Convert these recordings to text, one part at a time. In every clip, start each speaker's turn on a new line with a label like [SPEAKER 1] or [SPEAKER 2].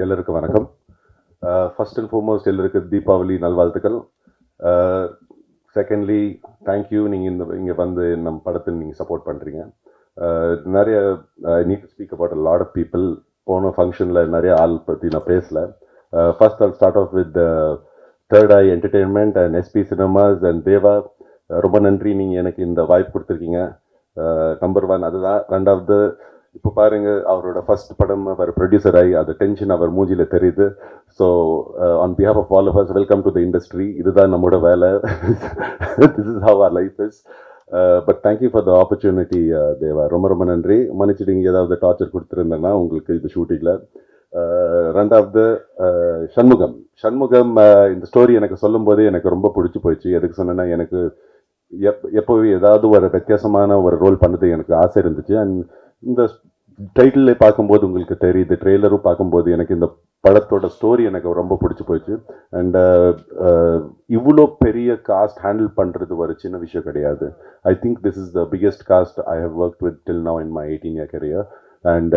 [SPEAKER 1] எல்லாருக்கும் வணக்கம். First and foremost எல்லாருக்கு தீபாவளி நல்வாழ்த்துக்கள். செகண்ட்லி தேங்க்யூ, நீங்கள் இங்கே வந்து நம்ம படத்தை நீங்கள் சப்போர்ட் பண்ணுறீங்க. நிறைய need to speak about a lot of people. போன ஃபங்க்ஷனில் நிறைய ஆள் பற்றி நான் பேசல. First all start off with Third Eye Entertainment and SP Cinemas and Deva. ரொம்ப நன்றி, நீங்கள் எனக்கு இந்த வாய்ப்பு கொடுத்துருக்கீங்க. நம்பர் ஒன் அதுதான். ரெண்டாவது, இப்போ பாருங்க, அவரோட ஃபர்ஸ்ட் படம் அவர் ப்ரொடியூசர் ஆகி அது டென்ஷன் அவர் மூஞ்சில தெரியுது. So on behalf of all of us, welcome to the industry. இதுதான் நம்மளோட வேலை. This is how our life is. But thank you for the opportunity Deva. ரொம்ப ரொம்ப நன்றி. மன்னிச்சிடுங்க ஏதாவது டார்ச்சர் கொடுத்துருந்தேன்னா உங்களுக்கு இது ஷூட்டிங்கில். ரெண்டாவது, சண்முகம். இந்த ஸ்டோரி எனக்கு சொல்லும் போதே எனக்கு ரொம்ப பிடிச்சி போயிடுச்சு. எதுக்கு சொன்னேன்னா, எனக்கு எப்போவே ஏதாவது ஒரு வித்தியாசமான ஒரு ரோல் பண்ணது எனக்கு ஆசை இருந்துச்சு. அண்ட் இந்த டைட்டில் பார்க்கும்போது உங்களுக்கு தெரியுது, ட்ரெய்லரும் பார்க்கும்போது எனக்கு இந்த படத்தோட ஸ்டோரி எனக்கு ரொம்ப பிடிச்சி போயிடுச்சு. அண்ட் இவ்வளோ பெரிய காஸ்ட் ஹேண்டில் பண்ணுறது ஒரு சின்ன விஷயம் கிடையாது. I think this is the biggest cast I have work with till now in my 18-year career. And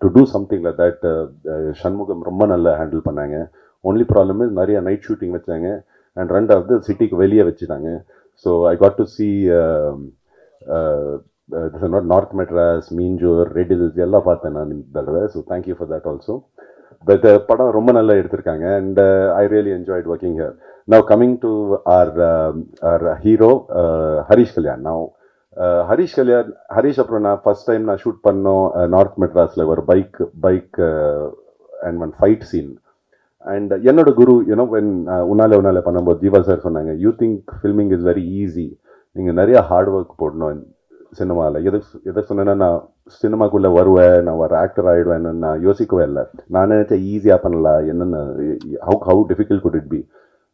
[SPEAKER 1] to do something like that, Shanmugam ரொம்ப நல்லா ஹேண்டில் பண்ணாங்க. ஒன்லி ப்ராப்ளம் இஸ் நிறைய நைட் ஷூட்டிங் வச்சாங்க. அண்ட் ரெண்டாவது சிட்டிக்கு வெளியே வச்சுட்டாங்க. So I got to see north Madras, Minjur, Red Hills எல்லாம் பார்த்தேன் நான் இந்த தடவை. So thank you for that also. But படம் ரொம்ப நல்லா எடுத்திருக்காங்க. And I really enjoyed working here. Now coming to our hero Harish Kalyan. Now Harish அப்புறம் நான் ஃபர்ஸ்ட் டைம் நான் ஷூட் பண்ணோம் நார்த் மெட்ராஸில் ஒரு bike and one fight scene. And என்னோட குரு வென் உன்னால பண்ணும்போது ஜீவா சார் சொன்னாங்க, you think filming is very easy, நீங்கள் நிறைய ஹார்ட் ஒர்க் போடணும் சினிமாவில். எதை சொன்னேன்னா, நான் சினிமாக்குள்ளே வருவேன், நான் ஒரு ஆக்டர் ஆகிடுவேன்னு நான் யோசிக்கவே இல்லை. நான் நினச்சேன் ஈஸியாக பண்ணலாம், என்னென்ன how difficult could it be.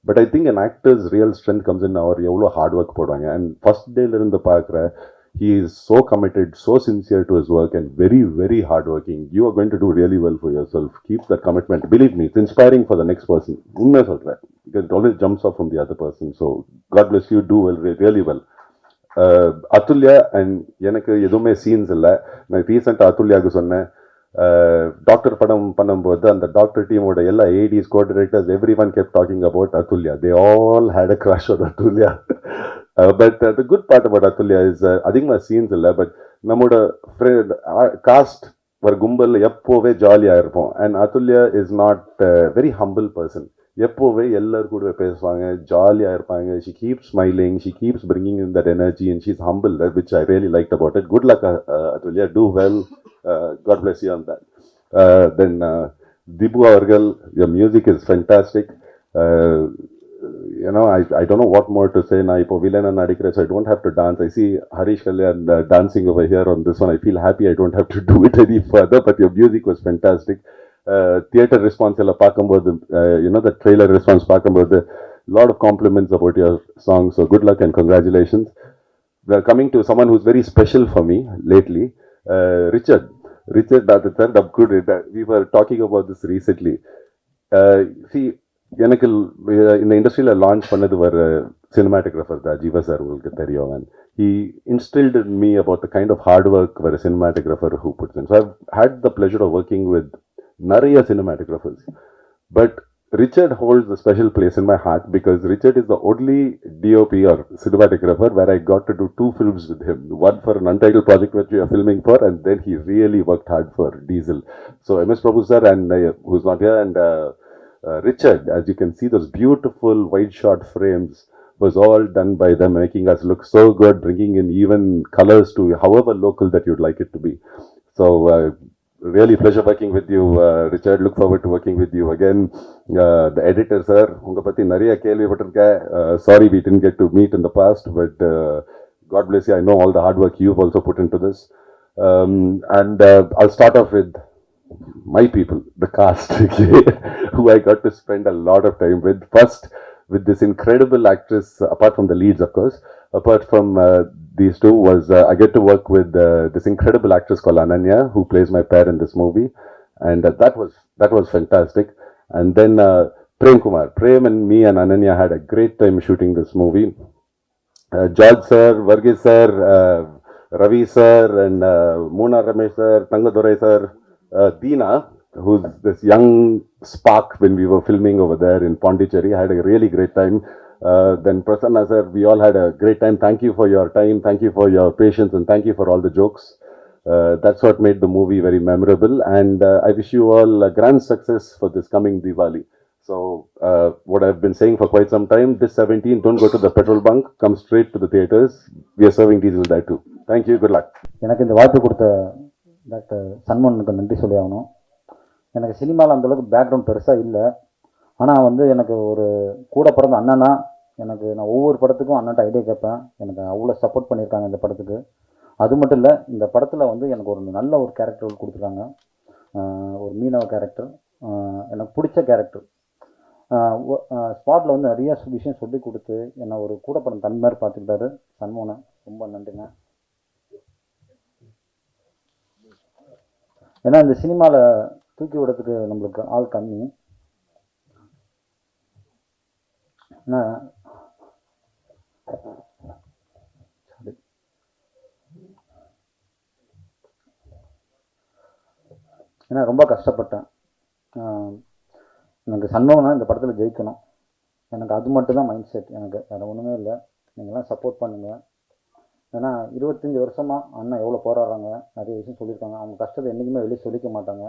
[SPEAKER 1] But I think an actor's real strength comes in our எவ்வளோ ஹார்ட் ஒர்க் போடுவாங்க. அண்ட் ஃபர்ஸ்ட் டேலேருந்து பார்க்குற, he is so committed, so sincere to his work, and very, very hardworking. You are going to do really well for yourself. Keep that commitment. Believe me, it's inspiring for the next person. Unna solra, because it always jumps off from the other person. So God bless you. Do well, really well. Atulya and எனக்கு எதுவுமே scenes இல்லை. நான் ரீசெண்டாக அத்துல்யாவுக்கு சொன்னேன், doctor படம் பண்ணும்போது அந்த doctor டீமோட எல்லா ADs, co directors, every one kept talking about Athulya. They all had a crush on Athulya. But the good part about Athulya is அதிகமாக சீன்ஸ் இல்லை. பட் நம்மளோட காஸ்ட் ஒரு கும்பலில் எப்போவே ஜாலியாக இருப்போம். And Athulya is not very humble person. எப்போவே எல்லாரும் கூட பேசுவாங்க, ஜாலியாக இருப்பாங்க. She keeps smiling, she keeps bringing in that energy, and she is humble, which I really like about it. Good luck Athulya, do well. God bless you on that. Then Dibu Avargal, your music is fantastic. I don't know what more to say. Na ipo villain and adikre, so I don't have to dance. I see Harish Kalyan dancing over here on this one. I feel happy I don't have to do it any further. But your music was fantastic. Theater response ella paakumbodhu, the trailer response paakumbodhu, lot of compliments about your song. So good luck and congratulations. We're coming to someone who's very special for me lately. Richard, I'm good. We were talking about this recently. See, எனக்கு இந்த இண்டஸ்ட்ரியில் launch பண்ணது ஒரு cinematographer தான், Jeeva sir, உங்களுக்கு தெரியும். And he instilled in me about the kind of hard work where a cinematographer who puts in. So I've had the pleasure of working with நிறைய cinematographers. But Richard holds a special place in my heart because Richard is the only DOP or cinematographer where I got to do 2 films with him. One for an untitled project which we are filming for, and then he really worked hard for Diesel. So MS Prabhu sir and who's not here, and Richard, as you can see, those beautiful wide shot frames was all done by them, making us look so good, bringing in even colors to however local that you'd like it to be. So really pleasure working with you, Richard. Look forward to working with you again. The editor sir, unga patti nariya kelvi pattirka. Sorry we didn't get to meet in the past, but God bless you. I know all the hard work you've also put into this. And I'll start off with my people, the cast, who I got to spend a lot of time with. First, with this incredible actress, apart from the leads, of course, apart from these two, was I get to work with this incredible actress called Ananya, who plays my pair in this movie, and that was fantastic. And then Prem and me and Ananya had a great time shooting this movie. George sir, Varghese sir, Ravi sir, and Mona Ramesh sir, Tangadurai sir, Deena. who's this young spark when we were filming over there in Pondicherry. I had a really great time. Then Prasanna sir, we all had a great time. Thank you for your time, thank you for your patience, and thank you for all the jokes. That's what made the movie very memorable, and I wish you all a grand success for this coming Diwali. So, what I've been saying for quite some time, this 17, don't go to the petrol bunk, come straight to the theaters. We are serving diesel there too. Thank you, good luck.
[SPEAKER 2] எனக்கு இந்த வாய்ப்பு கொடுத்த doctor சண்முகனுக்கு நன்றி சொல்லி ஆகணும். எனக்கு சினிமாவில் அந்தளவுக்கு பேக்ரவுண்ட் பெருசாக இல்லை. ஆனால் வந்து எனக்கு ஒரு கூட பிறந்த அண்ணனா, எனக்கு நான் ஒவ்வொரு படத்துக்கும் அண்ணன்ட்ட ஐடியா கேட்பேன். எனக்கு அவ்வளோ சப்போர்ட் பண்ணியிருக்காங்க இந்த படத்துக்கு. அது மட்டும் இல்லை, இந்த படத்தில் வந்து எனக்கு ஒரு நல்ல ஒரு கேரக்டர் கொடுத்துருக்காங்க. ஒரு மீனவ கேரக்டர், எனக்கு பிடிச்ச கேரக்டர். ஸ்பாட்டில் வந்து நிறைய விஷயம் சொல்லி கொடுத்து என்னை ஒரு கூட பிறந்த தன் மாதிரி பார்த்துக்கிட்டாரு சண்முகனை. ரொம்ப நன்றிங்க. ஏன்னா இந்த சினிமாவில் தூக்கி விடுறதுக்கு நம்மளுக்கு ஆள் கம்மி. ஏன்னா ரொம்ப கஷ்டப்பட்டேன். எனக்கு சண்முகம்னா இந்த படத்தில் ஜெயிக்கணும், எனக்கு அது மட்டும் தான் மைண்ட் செட். எனக்கு வேறு ஒன்றுமே இல்லை. நீங்கள்லாம் சப்போர்ட் பண்ணுங்கள். ஏன்னா 25 வருஷமாக அண்ணன் எவ்வளோ போராடுறாங்க, நிறைய விஷயம் சொல்லியிருக்காங்க. அவங்க கஷ்டத்தை என்றைக்குமே வெளியே சொல்லிக்க மாட்டாங்க.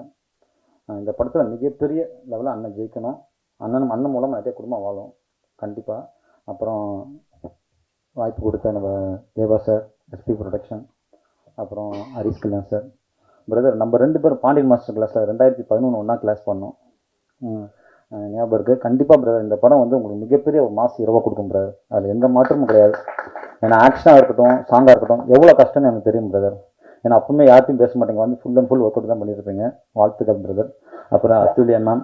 [SPEAKER 2] இந்த படத்தில் மிகப்பெரிய லெவலில் அண்ணன் ஜெயிக்கணும். அண்ணன் மூலமாக நிறைய குடும்பம் வாழும் கண்டிப்பாக. அப்புறம் வாய்ப்பு கொடுத்த நம்ம தேவா சார், எஸ்பி ப்ரொடக்ஷன், அப்புறம் ஹரிஷ் கல்யாண் சார். பிரதர், நம்ம 2 பேரும் பாண்டியன் மாஸ்டர் கிளாஸில் 2011 ஒன்றா கிளாஸ் பண்ணோம், ஞாபகம் இருக்குது. கண்டிப்பாக பிரதர், இந்த படம் வந்து உங்களுக்கு மிகப்பெரிய ஒரு மாஸ் இரவாக கொடுக்கும் பிரதர். அதில் எந்த மாற்றமும் கிடையாது. ஏன்னா ஆக்ஷனாக இருக்கட்டும், சாங்காக இருக்கட்டும், எவ்வளோ கஷ்டம்னு எனக்கு தெரியும் பிரதர். ஏன்னா அப்பவுமே யார்ட்டையும் பேச மாட்டேங்க, வந்து full and full work out தான் பண்ணியிருப்பீங்க. வாழ்த்துக்கள் பிரதர். அப்புறம் அத்துலியா மேம்,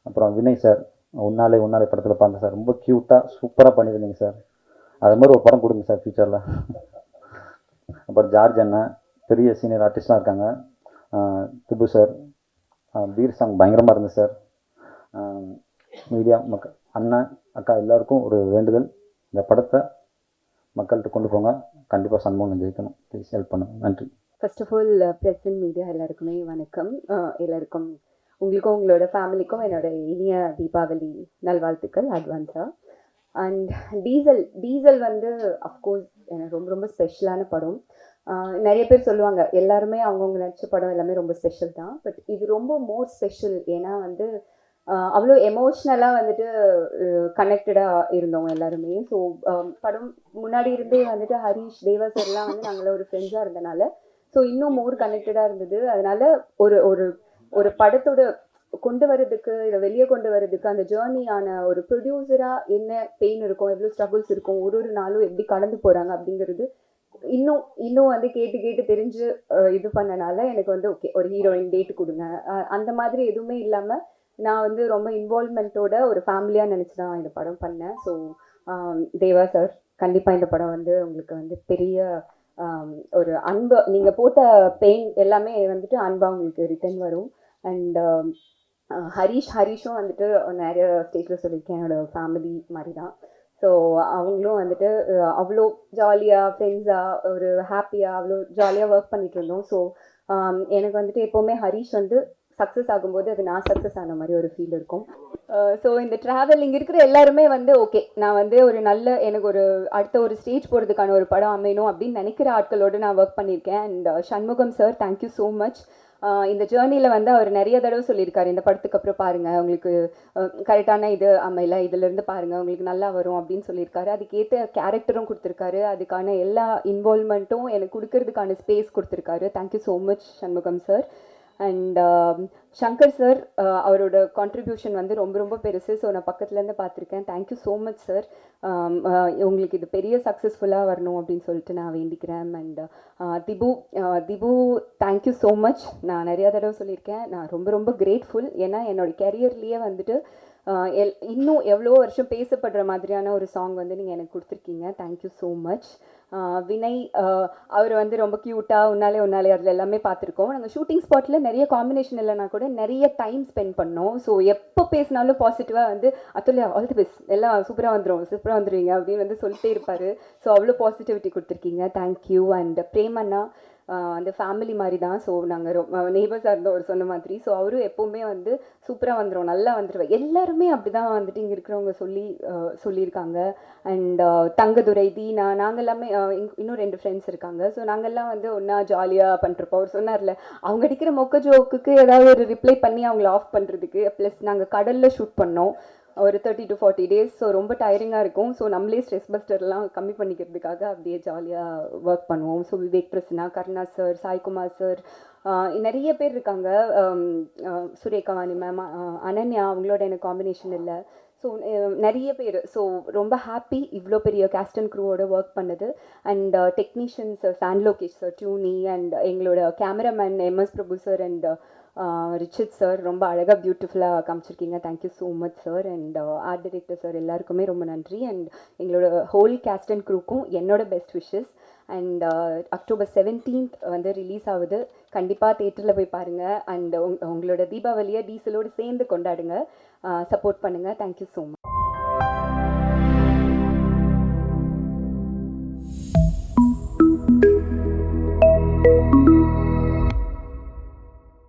[SPEAKER 2] அப்புறம் வினய் சார், உன்னாலே படத்தில் பாருங்க சார், ரொம்ப க்யூட்டாக சூப்பராக பண்ணியிருந்தீங்க சார். அது மாதிரி ஒரு படம் கொடுங்க சார் ஃபியூச்சரில். அப்புறம் ஜார்ஜ் அண்ணன், பெரிய சீனியர் ஆர்டிஸ்ட்லாம் இருக்காங்க. திபு சார், பீர் சாங் பயங்கரமாக இருந்தது சார். மீடியா மக்கள், அண்ணன், அக்கா எல்லாருக்கும் ஒரு வேண்டுதல், இந்த படத்தை மக்கள்கிட்ட கொண்டு போங்க. கண்டிப்பாக சண்முகம் ஜெயிக்கணும். ப்ளீஸ் ஹெல்ப் பண்ணுங்க. நன்றி.
[SPEAKER 3] First of all present media எல்லாருக்குமே வணக்கம். எல்லாருக்கும், உங்களுக்கும் உங்களோட ஃபேமிலிக்கும் என்னோட இனிய தீபாவளி நல்வாழ்த்துக்கள் அட்வான்ஸாக. அண்ட் டீசல் வந்து அஃப்கோர்ஸ் எனக்கு ரொம்ப ரொம்ப ஸ்பெஷலான படம். நிறைய பேர் சொல்லுவாங்க எல்லாருமே அவங்கவுங்க நடிச்ச படம் எல்லாமே ரொம்ப ஸ்பெஷல் தான். பட் இது ரொம்ப மோர் ஸ்பெஷல். ஏன்னா வந்து அவ்வளோ எமோஷ்னலாக வந்துட்டு கனெக்டடாக இருந்தோம் எல்லாருமே. ஸோ படம் முன்னாடி இருந்தே வந்துட்டு ஹரீஷ், தேவா சார்லாம் வந்து நாங்கள் ஒரு ஃப்ரெண்ட்ஸாக இருந்தனால ஸோ இன்னும் மோர் கனெக்டடாக இருந்தது. அதனால ஒரு ஒரு ஒரு படத்தோட கொண்டு வர்றதுக்கு, இதை வெளியே கொண்டு வர்றதுக்கு அந்த ஜேர்னியான ஒரு ப்ரொடியூசராக என்ன பெயின் இருக்கும், எவ்வளோ ஸ்ட்ரகிள்ஸ் இருக்கும், ஒரு நாளும் எப்படி கடந்து போகிறாங்க அப்படிங்கிறது இன்னும் வந்து கேட்டு தெரிஞ்சு இது பண்ணனால எனக்கு வந்து ஓகே ஒரு ஹீரோயின் டேட் கொடுங்க அந்த மாதிரி எதுவுமே இல்லாமல் நான் வந்து ரொம்ப இன்வால்மெண்ட்டோட ஒரு ஃபேமிலியாக நினச்சி தான் இந்த படம் பண்ணேன். ஸோ தேவா சார், கண்டிப்பாக இந்த படம் வந்து உங்களுக்கு வந்து பெரிய ஒரு அன்பு, நீங்கள் போட்ட பெயின் எல்லாமே வந்துட்டு அன்பாக உங்களுக்கு ரிட்டர்ன் வரும். அண்ட் ஹரீஷும் வந்துட்டு நிறைய ஸ்டேஜில் சொல்லியிருக்கேன், என்னோட ஃபேமிலி மாதிரி தான். ஸோ அவங்களும் வந்துட்டு அவ்வளோ ஜாலியாக ஃப்ரெண்ட்ஸாக ஒரு ஹாப்பியாக அவ்வளோ ஜாலியாக ஒர்க் பண்ணிட்டு இருந்தோம். ஸோ எனக்கு வந்துட்டு எப்போவுமே ஹரீஷ் வந்து சக்ஸஸ் ஆகும்போது அது நான் சக்ஸஸ் ஆன மாதிரி ஒரு ஃபீல் இருக்கும். ஸோ இந்த ட்ராவல் இங்கே இருக்கிற எல்லாருமே வந்து ஓகே, நான் வந்து ஒரு நல்ல எனக்கு ஒரு அடுத்த ஒரு ஸ்டேஜ் போகிறதுக்கான ஒரு படம் அமையணும் அப்படின்னு நினைக்கிற ஆட்களோடு நான் ஒர்க் பண்ணியிருக்கேன். And Shanmugam sir, thank you so much. இந்த ஜேர்னியில் வந்து அவர் நிறைய தடவை சொல்லியிருக்காரு, இந்த படத்துக்கு அப்புறம் பாருங்கள் உங்களுக்கு கரெக்டான இது அமையல, இதிலேருந்து பாருங்கள் உங்களுக்கு நல்லா வரும் அப்படின்னு சொல்லியிருக்காரு. அதுக்கேற்ற கேரக்டரும் கொடுத்துருக்காரு, அதுக்கான எல்லா இன்வால்மெண்ட்டும் எனக்கு கொடுக்கறதுக்கான ஸ்பேஸ் கொடுத்துருக்காரு. Thank you so much Shanmugam sir. And Shankar sir, அவரோட கான்ட்ரிபியூஷன் வந்து ரொம்ப ரொம்ப பெருசு. ஸோ நான் பக்கத்துலேருந்து பார்த்துருக்கேன். Thank you so much sir. உங்களுக்கு இது பெரிய சக்ஸஸ்ஃபுல்லாக வரணும் அப்படின்னு சொல்லிட்டு நான் வேண்டிக்கிறேன். And Dipu, thank you so much. நான் நிறையா தடவை சொல்லியிருக்கேன், நான் ரொம்ப ரொம்ப கிரேட்ஃபுல். ஏன்னா என்னோடய கெரியர்லேயே வந்துட்டு இன்னும் எவ்வளோ வருஷம் பேசப்படுற மாதிரியான ஒரு சாங் வந்து நீங்கள் எனக்கு கொடுத்துருக்கீங்க. Thank you so much. வினய், அவர் வந்து ரொம்ப க்யூட்டாக உன்னாலே அதில் எல்லாமே பார்த்துருக்கோம். நாங்கள் ஷூட்டிங் ஸ்பாட்டில் நிறைய காம்பினேஷன் இல்லைனா கூட நிறைய டைம் ஸ்பெண்ட் பண்ணோம். ஸோ எப்போ பேசினாலும் பாசிட்டிவாக வந்து அத்துலியா ஆல் தி பெஸ்ட், எல்லாம் சூப்பராக வந்துடுவீங்க அப்படின்னு வந்து சொல்லிட்டே இருப்பார். ஸோ அவ்வளோ பாசிட்டிவிட்டி கொடுத்துருக்கீங்க. தேங்க்யூ. அண்ட் பிரேமண்ணா, அந்த ஃபேமிலி மாதிரி தான். ஸோ நாங்கள் நெய்பர்ஸாக இருந்தோம் அவர் சொன்ன மாதிரி. ஸோ அவரும் எப்போவுமே வந்து சூப்பராக வந்துடும், நல்லா வந்துடுவேன். எல்லாருமே அப்படி தான் வந்துட்டு இங்கே இருக்கிறவங்க சொல்லியிருக்காங்க. அண்ட் தங்கதுரை, தீனா, நாங்கள் எல்லாமே இன்னும் 2 ஃப்ரெண்ட்ஸ் இருக்காங்க. ஸோ நாங்கள்லாம் வந்து ஒன்றா ஜாலியாக பண்ணிருப்போம். அவர் சொன்னார்ல, அவங்க அடிக்கிற மொக்க ஜோக்குக்கு ஏதாவது ஒரு ரிப்ளை பண்ணி அவங்கள ஆஃப் பண்ணுறதுக்கு. ப்ளஸ் நாங்கள் கடலில் ஷூட் பண்ணோம் ஒரு 30 to 40 days. ஸோ ரொம்ப டயரிங்காக இருக்கும். ஸோ நம்மளே ஸ்ட்ரெஸ் பஸ்டர்லாம் கம்மி பண்ணிக்கிறதுக்காக அப்படியே ஜாலியாக ஒர்க் பண்ணுவோம். So Vivek Prasanna, Karuna sir, Saikumar sir, நிறைய பேர் இருக்காங்க. சுரேகவாணி மேம், அனன்யா, அவங்களோட எனக்கு காம்பினேஷன் இல்லை. ஸோ நிறைய பேர். ஸோ ரொம்ப ஹாப்பி இவ்வளோ பெரிய கேஸ்ட் அண்ட் க்ரூவோட ஒர்க் பண்ணது. And technicians Sean Lokesh sir, டியூனி, அண்ட் எங்களோட cameraman MS Prabhu sir and Richith sir, ரொம்ப அழகாக பியூட்டிஃபுல்லாக காமிச்சிருக்கீங்க. Thank you so much sir. And art director sir எல்லாருக்குமே ரொம்ப நன்றி. அண்ட் எங்களோட ஹோல் கேஸ்ட் அண்ட் க்ரூக்கும் என்னோட best wishes. And October 17th வந்து ரிலீஸ் ஆகுது. கண்டிப்பாக தேட்டரில் போய் பாருங்கள். அண்ட் உங்களோட தீபாவளியை டீசலோடு சேர்ந்து கொண்டாடுங்க. சப்போர்ட் பண்ணுங்கள். Thank you so much.